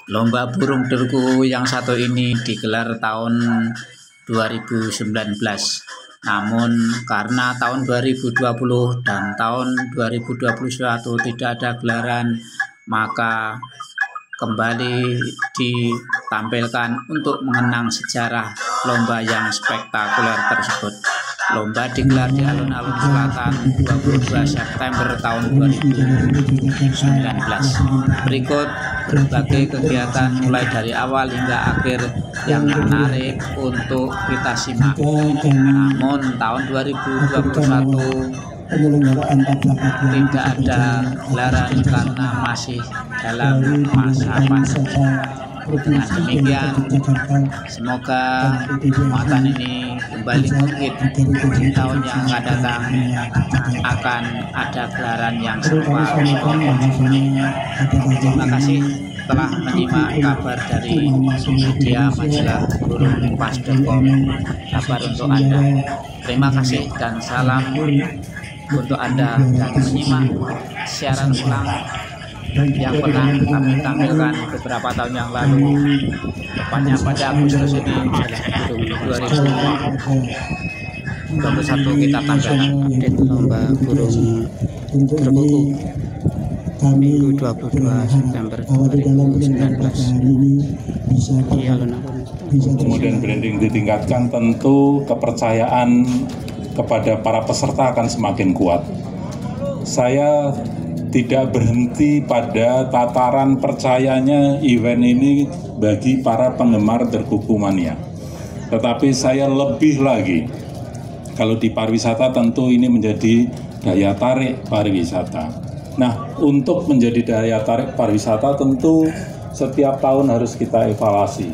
Lomba burung derku yang satu ini digelar tahun 2019. Namun karena tahun 2020 dan tahun 2021 tidak ada gelaran, maka kembali ditampilkan untuk mengenang sejarah lomba yang spektakuler tersebut. Lomba digelar di alun-alun selatan 22 September tahun 2019. Berikut berbagai kegiatan mulai dari awal hingga akhir yang menarik untuk kita simak. Namun tahun 2021 tidak ada gelaran karena masih dalam masa pandemi. Dengan demikian, semoga muatan ini kembali bangkit di tahun yang akan datang, akan ada gelaran yang serupa. Terima kasih telah menyimak kabar dari media majalah burungpas.com. Kabar untuk Anda. Terima kasih dan salam untuk Anda dan menyimak siaran ulang yang pernah kami tampilkan beberapa tahun yang lalu, tepatnya pada Agustus ini adalah 2021 kita tampilkan update lomba burung terbuku Minggu 22 September 2019 di alun-alun. Kemudian branding ditingkatkan, tentu kepercayaan kepada para peserta akan semakin kuat. Saya tidak berhenti pada tataran percayanya event ini bagi para penggemar derkuku mania. Tetapi saya lebih lagi, kalau di pariwisata tentu ini menjadi daya tarik pariwisata. Nah, untuk menjadi daya tarik pariwisata tentu setiap tahun harus kita evaluasi.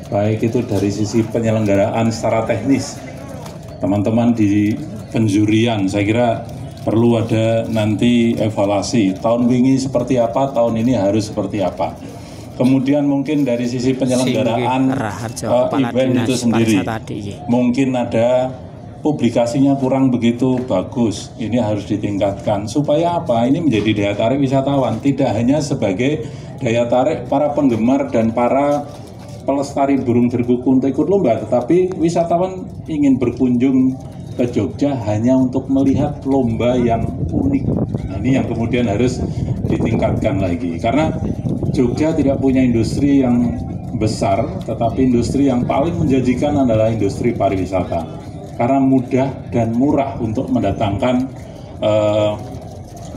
Baik itu dari sisi penyelenggaraan secara teknis. Teman-teman di penjurian, saya kira perlu ada nanti evaluasi. Tahun ini seperti apa, tahun ini harus seperti apa. Kemudian mungkin dari sisi penyelenggaraan event itu sendiri, mungkin ada publikasinya kurang begitu bagus. Ini harus ditingkatkan. Supaya apa? Ini menjadi daya tarik wisatawan. Tidak hanya sebagai daya tarik para penggemar dan para pelestari burung derkuku untuk ikut lomba, tetapi wisatawan ingin berkunjung ke Jogja hanya untuk melihat lomba yang unik. Nah, ini yang kemudian harus ditingkatkan lagi, karena Jogja tidak punya industri yang besar, tetapi industri yang paling menjanjikan adalah industri pariwisata, karena mudah dan murah untuk mendatangkan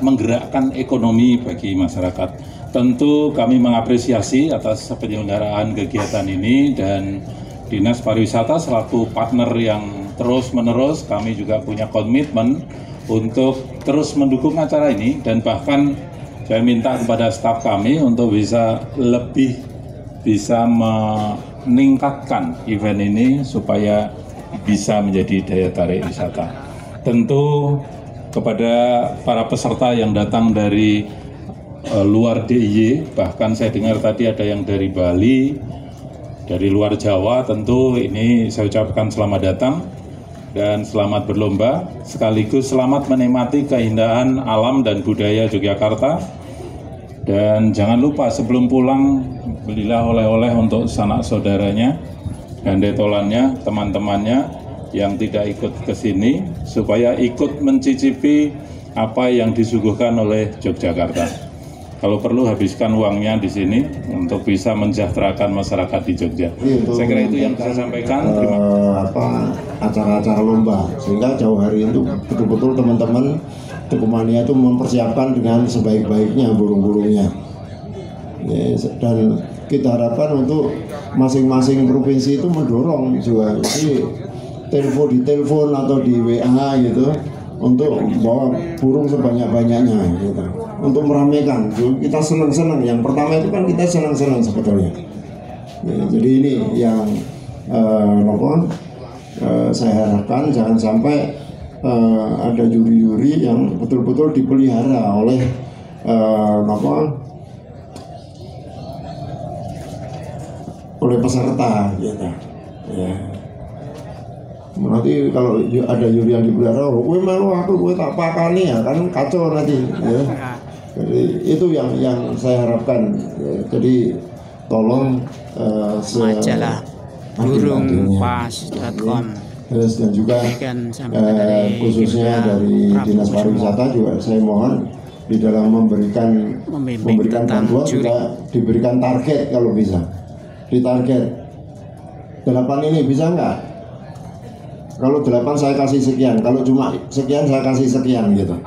menggerakkan ekonomi bagi masyarakat. Tentu kami mengapresiasi atas penyelenggaraan kegiatan ini, dan Dinas Pariwisata selaku partner yang terus-menerus, kami juga punya komitmen untuk terus mendukung acara ini, dan bahkan saya minta kepada staf kami untuk lebih bisa meningkatkan event ini supaya bisa menjadi daya tarik wisata. Tentu kepada para peserta yang datang dari luar DIY, bahkan saya dengar tadi ada yang dari Bali, dari luar Jawa, tentu ini saya ucapkan selamat datang dan selamat berlomba, sekaligus selamat menikmati keindahan alam dan budaya Yogyakarta. Dan jangan lupa sebelum pulang belilah oleh-oleh untuk sanak saudaranya, gandetolannya, teman-temannya yang tidak ikut ke sini, supaya ikut mencicipi apa yang disuguhkan oleh Yogyakarta. Kalau perlu habiskan uangnya di sini untuk bisa mensejahterakan masyarakat di Jogja. Saya kira itu yang saya sampaikan. Acara-acara lomba, sehingga jauh hari itu betul-betul teman-teman Derkumania itu mempersiapkan dengan sebaik-baiknya burung-burungnya. Dan kita harapkan untuk masing-masing provinsi itu mendorong juga, jadi di telepon atau di WA gitu, untuk bawa burung sebanyak-banyaknya gitu, untuk meramaikan. Kita senang-senang, yang pertama itu kan kita senang-senang sebetulnya ya, jadi ini yang saya harapkan jangan sampai ada juri-juri yang betul-betul dipelihara oleh oleh peserta gitu ya. Nanti kalau ada juri yang dipelihara, gue malu aku, gue tak pakani ya, kan kacau nanti ya. Jadi itu yang saya harapkan ya. Jadi tolong majalah burungpas.com dan juga khususnya dari Dinas Pariwisata juga saya mohon di dalam memberikan bantuan juga diberikan target kalau bisa, ditarget 8 ini bisa nggak? Kalau 8 saya kasih sekian, kalau cuma sekian saya kasih sekian gitu.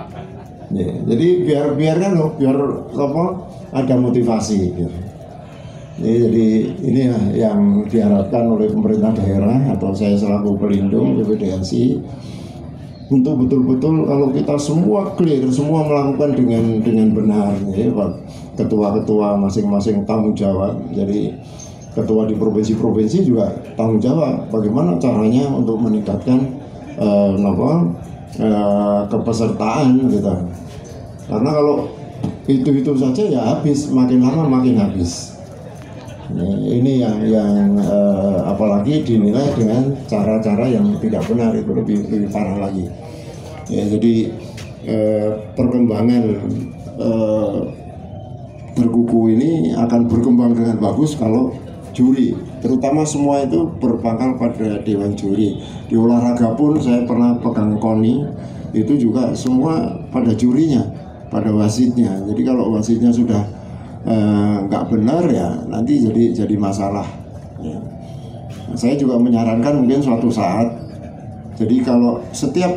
Jadi biar ada motivasi gitu. Jadi ini yang diharapkan oleh pemerintah daerah atau saya selaku pelindung BPDSI untuk betul-betul kalau kita semua clear, semua melakukan dengan benar, ya Pak. Ketua-ketua masing-masing tanggung jawab. Jadi ketua di provinsi-provinsi juga tanggung jawab bagaimana caranya untuk meningkatkan kepesertaan gitu. Karena kalau itu saja ya habis, makin lama makin habis. Ini yang apalagi dinilai dengan cara-cara yang tidak benar, itu lebih parah lagi. Ya, jadi perkembangan berkuku ini akan berkembang dengan bagus kalau juri, terutama semua itu berpangkal pada dewan juri. Di olahraga pun saya pernah pegang KONI, itu juga semua pada jurinya, pada wasitnya. Jadi kalau wasitnya sudah nggak benar ya nanti jadi masalah ya. Saya juga menyarankan mungkin suatu saat, jadi kalau setiap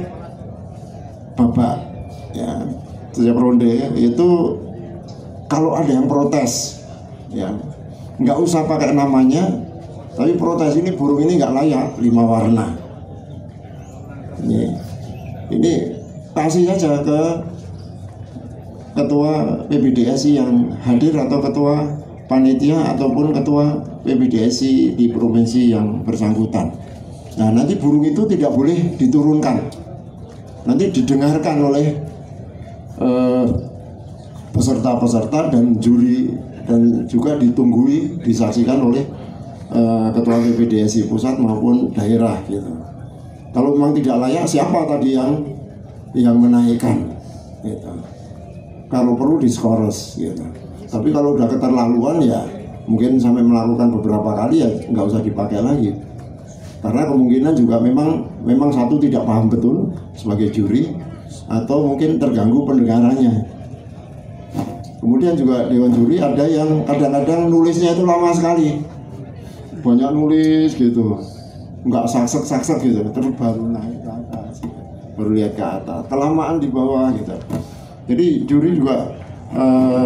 babak ya, setiap ronde itu kalau ada yang protes ya nggak usah pakai namanya, tapi protes ini burung ini nggak layak 5 warna. Ini kasih saja ke ketua PBDSI yang hadir atau ketua panitia ataupun ketua PBDSI di provinsi yang bersangkutan. Nah, nanti burung itu tidak boleh diturunkan, nanti didengarkan oleh peserta-peserta dan juri, dan juga ditunggui, disaksikan oleh ketua PBDSI pusat maupun daerah gitu. Kalau memang tidak layak, siapa tadi yang menaikkan gitu. Kalau perlu diskores gitu. Tapi kalau udah keterlaluan ya mungkin sampai melakukan beberapa kali ya nggak usah dipakai lagi. Karena kemungkinan juga memang satu tidak paham betul sebagai juri, atau mungkin terganggu pendengarannya. Kemudian juga dewan juri ada yang kadang-kadang nulisnya itu lama sekali, banyak nulis gitu, nggak saksek gitu, terus baru naik ke atas, baru lihat ke atas, kelamaan di bawah gitu. Jadi juri juga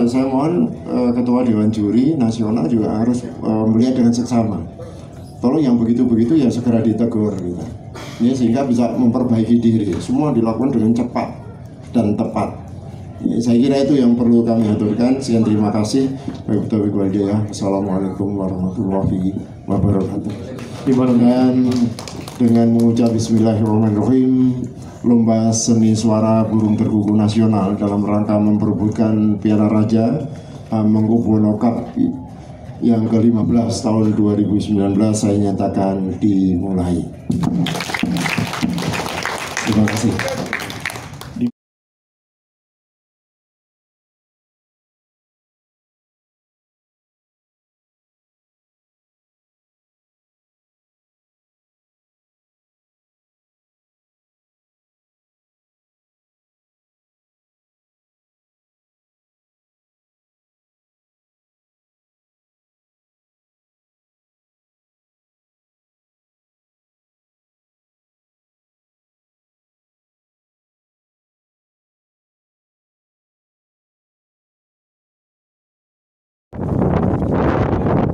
saya mohon ketua dewan juri nasional juga harus melihat dengan seksama. Tolong yang begitu-begitu ya segera ditegur gitu. Ya, sehingga bisa memperbaiki diri. Semua dilakukan dengan cepat dan tepat. Ya, saya kira itu yang perlu kami aturkan. Sekian, terima kasih. Assalamualaikum warahmatullahi wabarakatuh. Dan dengan mengucap Bismillahirrahmanirrahim, lomba seni suara burung berkuku nasional dalam rangka memperebutkan Piala Raja Hamengkubuwono Cup yang ke-15 tahun 2019 saya nyatakan dimulai. Terima kasih.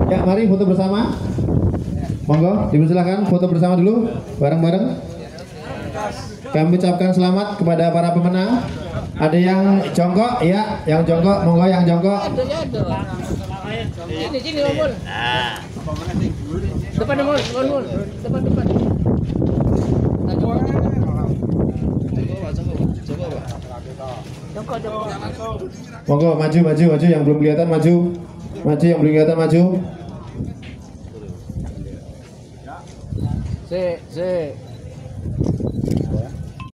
Ya, mari foto bersama. Monggo, dipersilakan foto bersama dulu, bareng-bareng. Kami ucapkan selamat kepada para pemenang. Ada yang jongkok, ya, yang jongkok, monggo yang jongkok. Sini, Mul. Depan, Mul. Depan. Monggo maju yang belum kelihatan maju yang belum kelihatan maju.